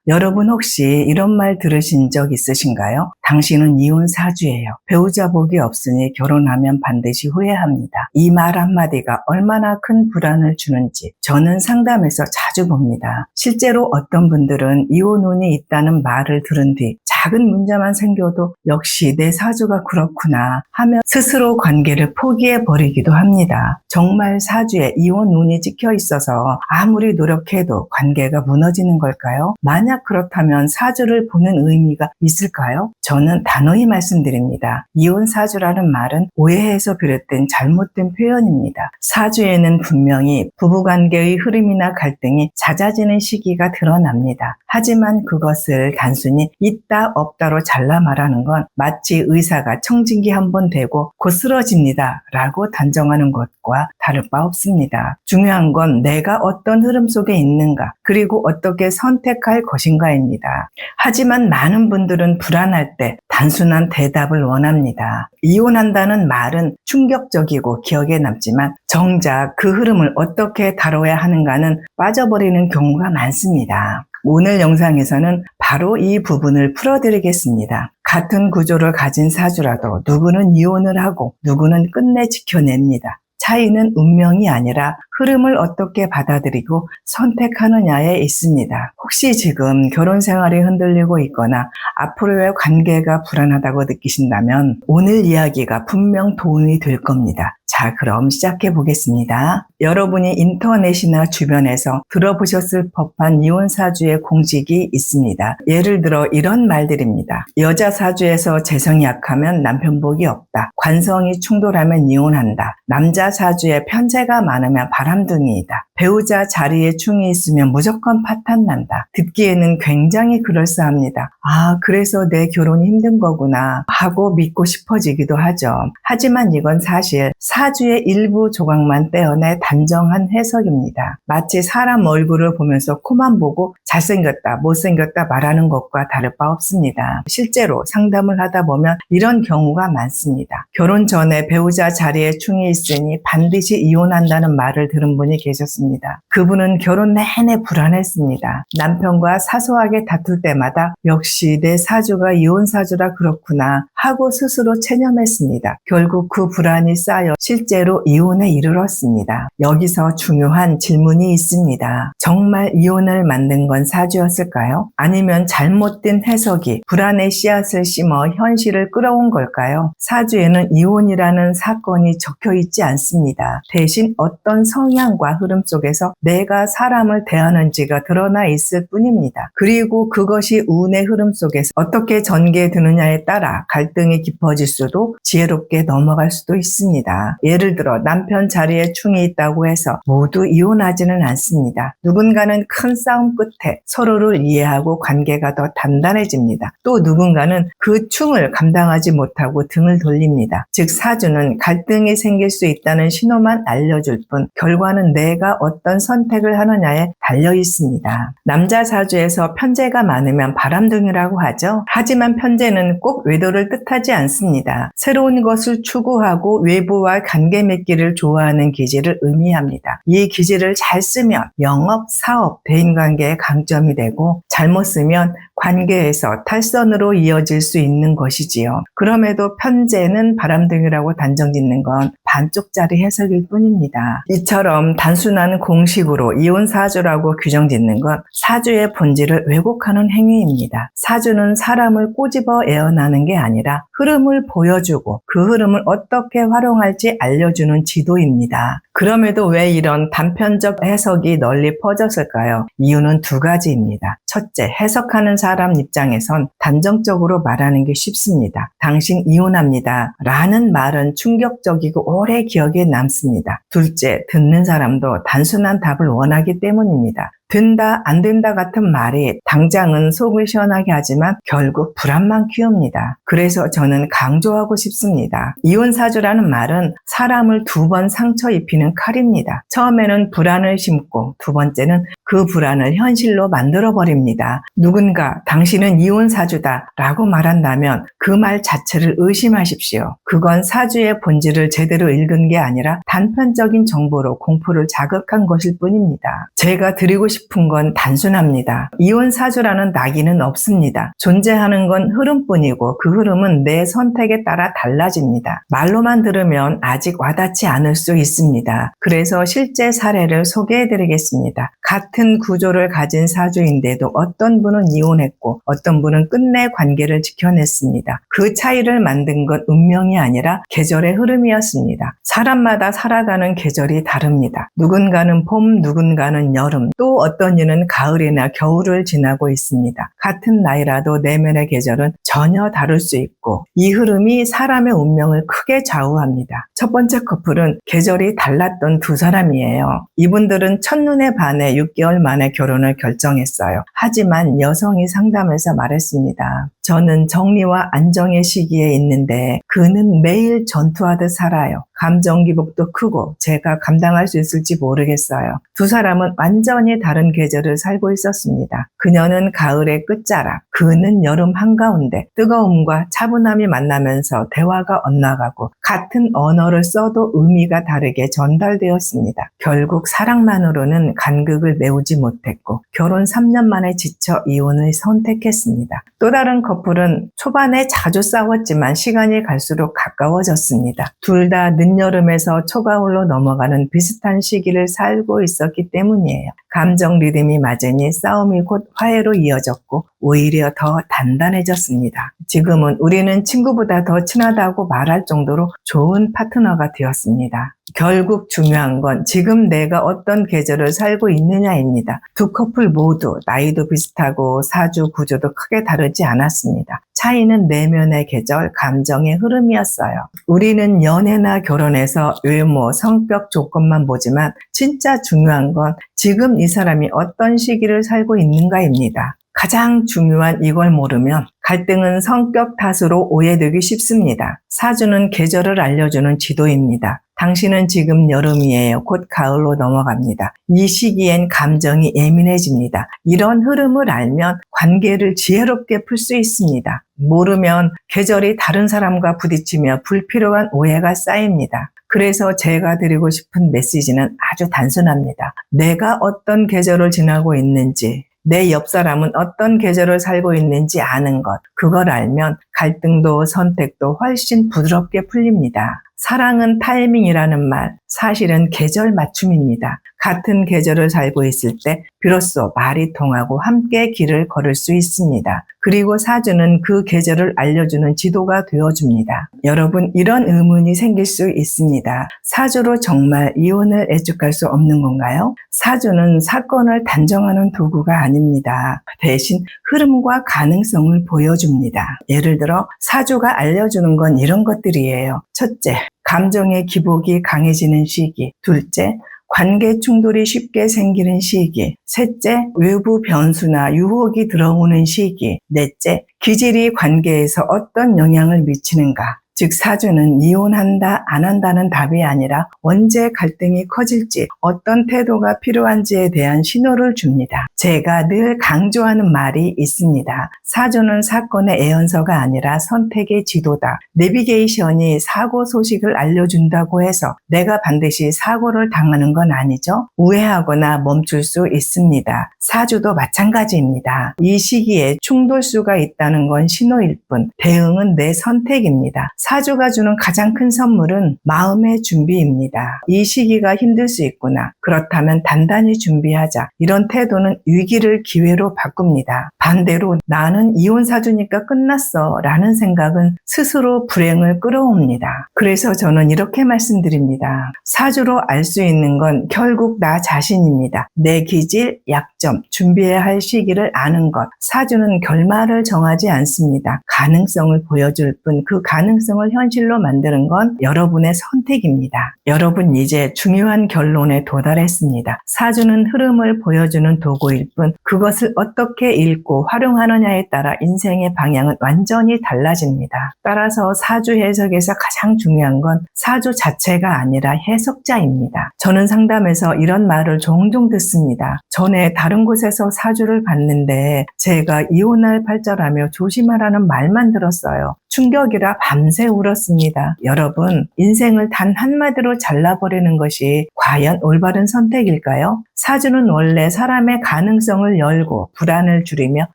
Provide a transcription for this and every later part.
여러분 혹시 이런 말 들으신 적 있으신가요? 당신은 이혼 사주예요. 배우자 복이 없으니 결혼하면 반드시 후회합니다. 이 말 한마디가 얼마나 큰 불안을 주는지 저는 상담에서 자주 봅니다. 실제로 어떤 분들은 이혼운이 있다는 말을 들은 뒤 작은 문제만 생겨도 역시 내 사주가 그렇구나 하며 스스로 관계를 포기해버리기도 합니다. 정말 사주에 이혼운이 찍혀 있어서 아무리 노력해도 관계가 무너지는 걸까요? 만약 그렇다면 사주를 보는 의미가 있을까요? 저는 단호히 말씀드립니다. 이혼 사주라는 말은 오해에서 비롯된 잘못된 표현입니다. 사주에는 분명히 부부관계의 흐름이나 갈등이 잦아지는 시기가 드러납니다. 하지만 그것을 단순히 있다 없다로 잘라 말하는 건 마치 의사가 청진기 한번 대고 곧 쓰러집니다 라고 단정하는 것과 다를 바 없습니다. 중요한 건 내가 어떤 흐름 속에 있는가 그리고 어떻게 선택할 것인가입니다. 하지만 많은 분들은 불안할 때 단순한 대답을 원합니다. 이혼한다는 말은 충격적이고 기억에 남지만 정작 그 흐름을 어떻게 다뤄야 하는가는 빠져버리는 경우가 많습니다. 오늘 영상에서는 바로 이 부분을 풀어드리겠습니다. 같은 구조를 가진 사주라도 누구는 이혼을 하고 누구는 끝내 지켜냅니다. 차이는 운명이 아니라 흐름을 어떻게 받아들이고 선택하느냐에 있습니다. 혹시 지금 결혼 생활이 흔들리고 있거나 앞으로의 관계가 불안하다고 느끼신다면 오늘 이야기가 분명 도움이 될 겁니다. 자, 그럼 시작해 보겠습니다. 여러분이 인터넷이나 주변에서 들어보셨을 법한 이혼 사주의 공식이 있습니다. 예를 들어 이런 말들입니다. 여자 사주에서 재성이 약하면 남편 복이 없다. 관성이 충돌하면 이혼한다. 남자 사주에 편재가 많으면 바람둥이이다. 배우자 자리에 충이 있으면 무조건 파탄난다. 듣기에는 굉장히 그럴싸합니다. 아, 그래서 내 결혼이 힘든 거구나 하고 믿고 싶어지기도 하죠. 하지만 이건 사실 사주의 일부 조각만 떼어내 단정한 해석입니다. 마치 사람 얼굴을 보면서 코만 보고 잘생겼다, 못생겼다 말하는 것과 다를 바 없습니다. 실제로 상담을 하다 보면 이런 경우가 많습니다. 결혼 전에 배우자 자리에 충이 있으니 반드시 이혼한다는 말을 들은 분이 계셨습니다. 그분은 결혼 내내 불안했습니다. 남편과 사소하게 다툴 때마다 역시 내 사주가 이혼 사주라 그렇구나 하고 스스로 체념했습니다. 결국 그 불안이 쌓여 실제로 이혼에 이르렀습니다. 여기서 중요한 질문이 있습니다. 정말 이혼을 만든 건 사주였을까요? 아니면 잘못된 해석이 불안의 씨앗을 심어 현실을 끌어온 걸까요? 사주에는 이혼이라는 사건이 적혀 있지 않습니다. 대신 어떤 성향과 흐름 속에서 내가 사람을 대하는지가 드러나 있을 뿐입니다. 그리고 그것이 운의 흐름 속에서 어떻게 전개되느냐에 따라 갈등이 깊어질 수도 지혜롭게 넘어갈 수도 있습니다. 예를 들어 남편 자리에 충이 있다고 해서 모두 이혼하지는 않습니다. 누군가는 큰 싸움 끝에 서로를 이해하고 관계가 더 단단해집니다. 또 누군가는 그 충을 감당하지 못하고 등을 돌립니다. 즉 사주는 갈등이 생길 수 있다는 신호만 알려줄 뿐 결과는 내가 어떤 선택을 하느냐에 달려 있습니다. 남자 사주에서 편재가 많으면 바람둥이라고 하죠. 하지만 편재는 꼭 외도를 뜻하지 않습니다. 새로운 것을 추구하고 외부와 관계 맺기를 좋아하는 기질을 의미합니다. 이 기질을 잘 쓰면 영업, 사업, 대인관계에 강점이 되고 잘못 쓰면 관계에서 탈선으로 이어질 수 있는 것이지요. 그럼에도 편재는 바람둥이라고 단정짓는 건 반쪽짜리 해석일 뿐입니다. 이처럼 단순한 공식으로 이혼 사주라고 규정짓는 건 사주의 본질을 왜곡하는 행위입니다. 사주는 사람을 꼬집어 애어나는 게 아니라 흐름을 보여주고 그 흐름을 어떻게 활용할지 알려주는 지도입니다. 그럼에도 왜 이런 단편적 해석이 널리 퍼졌을까요? 이유는 두 가지입니다. 첫째, 해석하는 사람 입장에선 단정적으로 말하는 게 쉽습니다. 당신 이혼합니다 라는 말은 충격적이고 오래 기억에 남습니다. 둘째, 듣는 사람도 단순한 답을 원하기 때문입니다. 된다, 안 된다 같은 말이 당장은 속을 시원하게 하지만 결국 불안만 키웁니다. 그래서 저는 강조하고 싶습니다. 이혼 사주라는 말은 사람을 두 번 상처 입히는 칼입니다. 처음에는 불안을 심고 두 번째는 그 불안을 현실로 만들어버립니다. 누군가 당신은 이혼 사주다 라고 말한다면 그 말 자체를 의심하십시오. 그건 사주의 본질을 제대로 읽은 게 아니라 단편적인 정보로 공포를 자극한 것일 뿐입니다. 제가 드리고 싶은 싶은 건 단순합니다. 이혼 사주라는 낙인은 없습니다. 존재하는 건 흐름뿐이고 그 흐름은 내 선택에 따라 달라집니다. 말로만 들으면 아직 와닿지 않을 수 있습니다. 그래서 실제 사례를 소개해드리겠습니다. 같은 구조를 가진 사주인데도 어떤 분은 이혼했고 어떤 분은 끝내 관계를 지켜냈습니다. 그 차이를 만든 건 운명이 아니라 계절의 흐름이었습니다. 사람마다 살아가는 계절이 다릅니다. 누군가는 봄, 누군가는 여름, 또 어떤 이는 가을이나 겨울을 지나고 있습니다. 같은 나이라도 내면의 계절은 전혀 다를 수 있고 이 흐름이 사람의 운명을 크게 좌우합니다. 첫 번째 커플은 계절이 달랐던 두 사람이에요. 이분들은 첫눈에 반해 6개월 만에 결혼을 결정했어요. 하지만 여성이 상담에서 말했습니다. 저는 정리와 안정의 시기에 있는데 그는 매일 전투하듯 살아요. 감정 기복도 크고 제가 감당할 수 있을지 모르겠어요. 두 사람은 완전히 다른 계절을 살고 있었습니다. 그녀는 가을의 끝자락, 그는 여름 한가운데 뜨거움과 차분함이 만나면서 대화가 엇나가고 같은 언어를 써도 의미가 다르게 전달되었습니다. 결국 사랑만으로는 간극을 메우지 못했고 결혼 3년 만에 지쳐 이혼을 선택했습니다. 또 다른 커플은 초반에 자주 싸웠지만 시간이 갈수록 가까워졌습니다. 둘 다 늦여름에서 초가을로 넘어가는 비슷한 시기를 살고 있었기 때문이에요. 감정 리듬이 맞으니 싸움이 곧 화해로 이어졌고 오히려 더 단단해졌습니다. 지금은 우리는 친구보다 더 친하다고 말할 정도로 좋은 파트너가 되었습니다. 결국 중요한 건 지금 내가 어떤 계절을 살고 있느냐입니다. 두 커플 모두 나이도 비슷하고 사주 구조도 크게 다르지 않았습니다. 차이는 내면의 계절, 감정의 흐름이었어요. 우리는 연애나 결혼에서 외모, 성격 조건만 보지만 진짜 중요한 건 지금 이 사람이 어떤 시기를 살고 있는가입니다. 가장 중요한 이걸 모르면 갈등은 성격 탓으로 오해되기 쉽습니다. 사주는 계절을 알려주는 지도입니다. 당신은 지금 여름이에요. 곧 가을로 넘어갑니다. 이 시기엔 감정이 예민해집니다. 이런 흐름을 알면 관계를 지혜롭게 풀 수 있습니다. 모르면 계절이 다른 사람과 부딪히며 불필요한 오해가 쌓입니다. 그래서 제가 드리고 싶은 메시지는 아주 단순합니다. 내가 어떤 계절을 지나고 있는지, 내 옆 사람은 어떤 계절을 살고 있는지 아는 것, 그걸 알면 갈등도 선택도 훨씬 부드럽게 풀립니다. 사랑은 타이밍이라는 말, 사실은 계절 맞춤입니다. 같은 계절을 살고 있을 때 비로소 말이 통하고 함께 길을 걸을 수 있습니다. 그리고 사주는 그 계절을 알려주는 지도가 되어줍니다. 여러분, 이런 의문이 생길 수 있습니다. 사주로 정말 이혼을 애축할 수 없는 건가요? 사주는 사건을 단정하는 도구가 아닙니다. 대신 흐름과 가능성을 보여줍니다. 예를 들어 사주가 알려주는 건 이런 것들이에요. 첫째, 감정의 기복이 강해지는 시기. 둘째, 관계 충돌이 쉽게 생기는 시기. 셋째, 외부 변수나 유혹이 들어오는 시기. 넷째, 기질이 관계에서 어떤 영향을 미치는가. 즉 사주는 이혼한다, 안 한다는 답이 아니라 언제 갈등이 커질지, 어떤 태도가 필요한지에 대한 신호를 줍니다. 제가 늘 강조하는 말이 있습니다. 사주는 사건의 애연서가 아니라 선택의 지도다. 내비게이션이 사고 소식을 알려준다고 해서 내가 반드시 사고를 당하는 건 아니죠. 우회하거나 멈출 수 있습니다. 사주도 마찬가지입니다. 이 시기에 충돌수가 있다는 건 신호일 뿐, 대응은 내 선택입니다. 사주가 주는 가장 큰 선물은 마음의 준비입니다. 이 시기가 힘들 수 있구나. 그렇다면 단단히 준비하자. 이런 태도는 위기를 기회로 바꿉니다. 반대로 나는 이혼 사주니까 끝났어 라는 생각은 스스로 불행을 끌어옵니다. 그래서 저는 이렇게 말씀드립니다. 사주로 알 수 있는 건 결국 나 자신입니다. 내 기질, 약점, 준비해야 할 시기를 아는 것. 사주는 결말을 정하지 않습니다. 가능성을 보여줄 뿐 그 가능성을 현실로 만드는 건 여러분의 선택입니다. 여러분 이제 중요한 결론에 도달했습니다. 사주는 흐름을 보여주는 도구일 뿐 그것을 어떻게 읽고 활용하느냐에 따라 인생의 방향은 완전히 달라집니다. 따라서 사주 해석에서 가장 중요한 건 사주 자체가 아니라 해석자입니다. 저는 상담에서 이런 말을 종종 듣습니다. 전에 다른 곳에서 사주를 봤는데 제가 이혼할 팔자라며 조심하라는 말만 들었어요. 충격이라 밤새 울었습니다. 여러분, 인생을 단 한마디로 잘라버리는 것이 과연 올바른 선택일까요? 사주는 원래 사람의 가능성을 열고 불안을 줄이며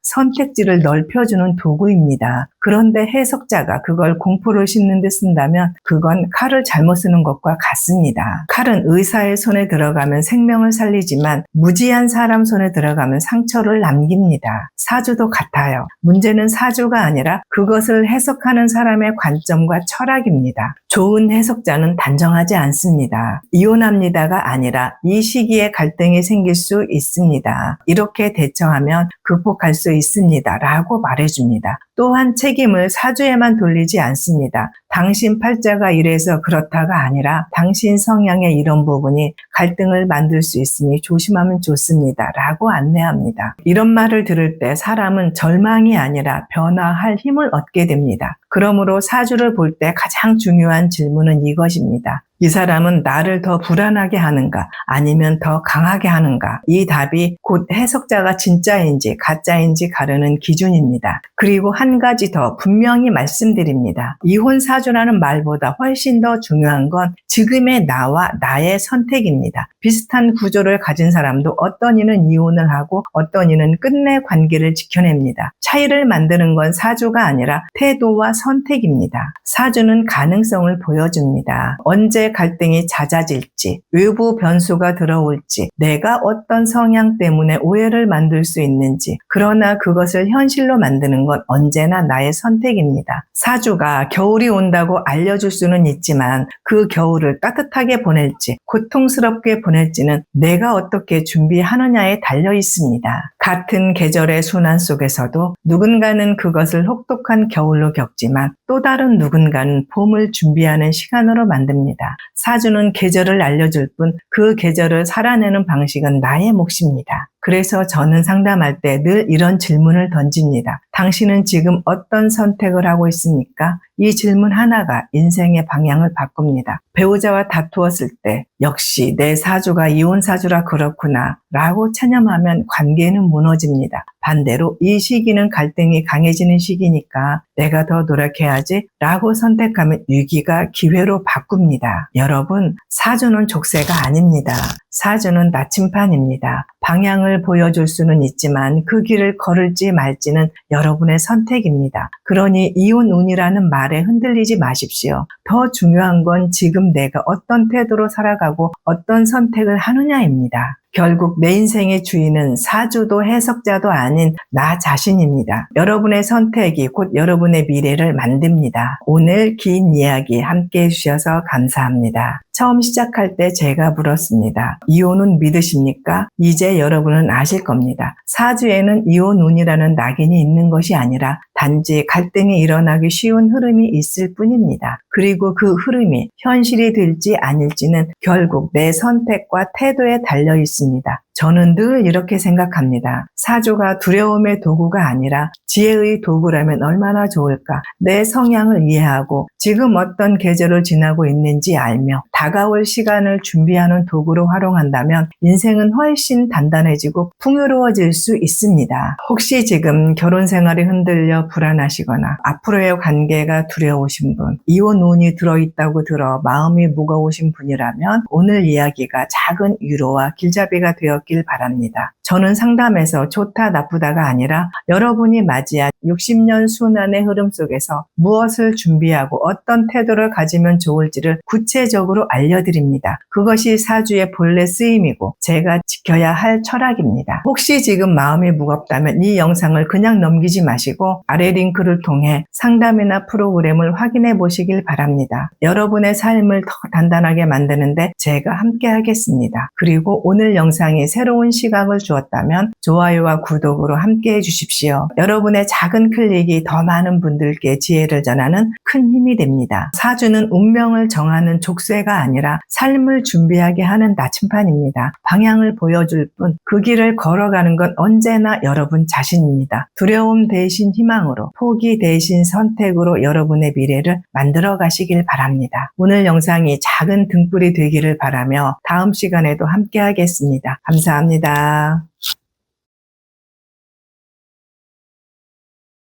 선택지를 넓혀주는 도구입니다. 그런데 해석자가 그걸 공포를 심는 데 쓴다면 그건 칼을 잘못 쓰는 것과 같습니다. 칼은 의사의 손에 들어가면 생명을 살리지만 무지한 사람 손에 들어가면 상처를 남깁니다. 사주도 같아요. 문제는 사주가 아니라 그것을 해석하는 사람의 관점과 철학입니다. 좋은 해석자는 단정하지 않습니다. 이혼합니다가 아니라 이 시기에 갈등이 생길 수 있습니다. 이렇게 대처하면 극복할 수 있습니다. 라고 말해줍니다. 또한 책임을 사주에만 돌리지 않습니다. 당신 팔자가 이래서 그렇다가 아니라 당신 성향의 이런 부분이 갈등을 만들 수 있으니 조심하면 좋습니다. 라고 안내합니다. 이런 말을 들을 때 사람은 절망이 아니라 변화할 힘을 얻게 됩니다. 그러므로 사주를 볼 때 가장 중요한 질문은 이것입니다. 이 사람은 나를 더 불안하게 하는가 아니면 더 강하게 하는가? 이 답이 곧 해석자가 진짜인지 가짜인지 가르는 기준입니다. 그리고 한 가지 더 분명히 말씀드립니다. 이혼 사주라는 말보다 훨씬 더 중요한 건 지금의 나와 나의 선택입니다. 비슷한 구조를 가진 사람도 어떤 이는 이혼을 하고 어떤 이는 끝내 관계를 지켜냅니다. 차이를 만드는 건 사주가 아니라 태도와 선택입니다. 사주는 가능성을 보여줍니다. 언제 갈등이 잦아질지, 외부 변수가 들어올지, 내가 어떤 성향 때문에 오해를 만들 수 있는지, 그러나 그것을 현실로 만드는 건 언제나 나의 선택입니다. 사주가 겨울이 온다고 알려줄 수는 있지만 그 겨울을 따뜻하게 보낼지, 고통스럽게 보낼지는 내가 어떻게 준비하느냐에 달려 있습니다. 같은 계절의 순환 속에서도 누군가는 그것을 혹독한 겨울로 겪지만 또 다른 누군가는 봄을 준비하는 시간으로 만듭니다. 사주는 계절을 알려줄 뿐 그 계절을 살아내는 방식은 나의 몫입니다. 그래서 저는 상담할 때 늘 이런 질문을 던집니다. 당신은 지금 어떤 선택을 하고 있습니까? 이 질문 하나가 인생의 방향을 바꿉니다. 배우자와 다투었을 때 역시 내 사주가 이혼 사주라 그렇구나 라고 체념하면 관계는 무너집니다. 반대로 이 시기는 갈등이 강해지는 시기니까 내가 더 노력해야지 라고 선택하면 위기가 기회로 바꿉니다. 여러분, 사주는 족쇄가 아닙니다. 사주는 나침판입니다. 방향을 보여줄 수는 있지만 그 길을 걸을지 말지는 여러분의 선택입니다. 그러니 이혼운이라는 말에 흔들리지 마십시오. 더 중요한 건 지금 내가 어떤 태도로 살아가고 어떤 선택을 하느냐입니다. 결국 내 인생의 주인은 사주도 해석자도 아닌 나 자신입니다. 여러분의 선택이 곧 여러분의 미래를 만듭니다. 오늘 긴 이야기 함께 해주셔서 감사합니다. 처음 시작할 때 제가 물었습니다. 이혼운 믿으십니까? 이제 여러분은 아실 겁니다. 사주에는 이혼운이라는 낙인이 있는 것이 아니라 단지 갈등이 일어나기 쉬운 흐름이 있을 뿐입니다. 그리고 그 흐름이 현실이 될지 아닐지는 결국 내 선택과 태도에 달려 있습니다. 저는 늘 이렇게 생각합니다. 사주가 두려움의 도구가 아니라 지혜의 도구라면 얼마나 좋을까. 내 성향을 이해하고 지금 어떤 계절을 지나고 있는지 알며 다가올 시간을 준비하는 도구로 활용한다면 인생은 훨씬 단단해지고 풍요로워질 수 있습니다. 혹시 지금 결혼 생활이 흔들려 불안하시거나 앞으로의 관계가 두려우신 분, 이혼 운이 들어있다고 들어 마음이 무거우신 분이라면 오늘 이야기가 작은 위로와 길잡이가 되었길 바랍니다. 저는 상담에서 좋다 나쁘다가 아니라 여러분이 맞이한 60년 순환의 흐름 속에서 무엇을 준비하고 어떤 태도를 가지면 좋을지를 구체적으로 알려드립니다. 그것이 사주의 본래 쓰임이고 제가 지켜야 할 철학입니다. 혹시 지금 마음이 무겁다면 이 영상을 그냥 넘기지 마시고 아래 링크를 통해 상담이나 프로그램을 확인해 보시길 바랍니다. 여러분의 삶을 더 단단하게 만드는데 제가 함께 하겠습니다. 그리고 오늘 영상이 새로운 시각을 주었다면 좋아요와 구독으로 함께 해주십시오. 여러분의 작은 클릭이 더 많은 분들께 지혜를 전하는 큰 힘이 됩니다. 사주는 운명을 정하는 족쇄가 아니라 삶을 준비하게 하는 나침판입니다. 방향을 보여줄 뿐 그 길을 걸어가는 건 언제나 여러분 자신입니다. 두려움 대신 희망으로, 포기 대신 선택으로 여러분의 미래를 만들어 가시길 바랍니다. 오늘 영상이 작은 등불이 되기를 바라며 다음 시간에도 함께 하겠습니다. 감사합니다.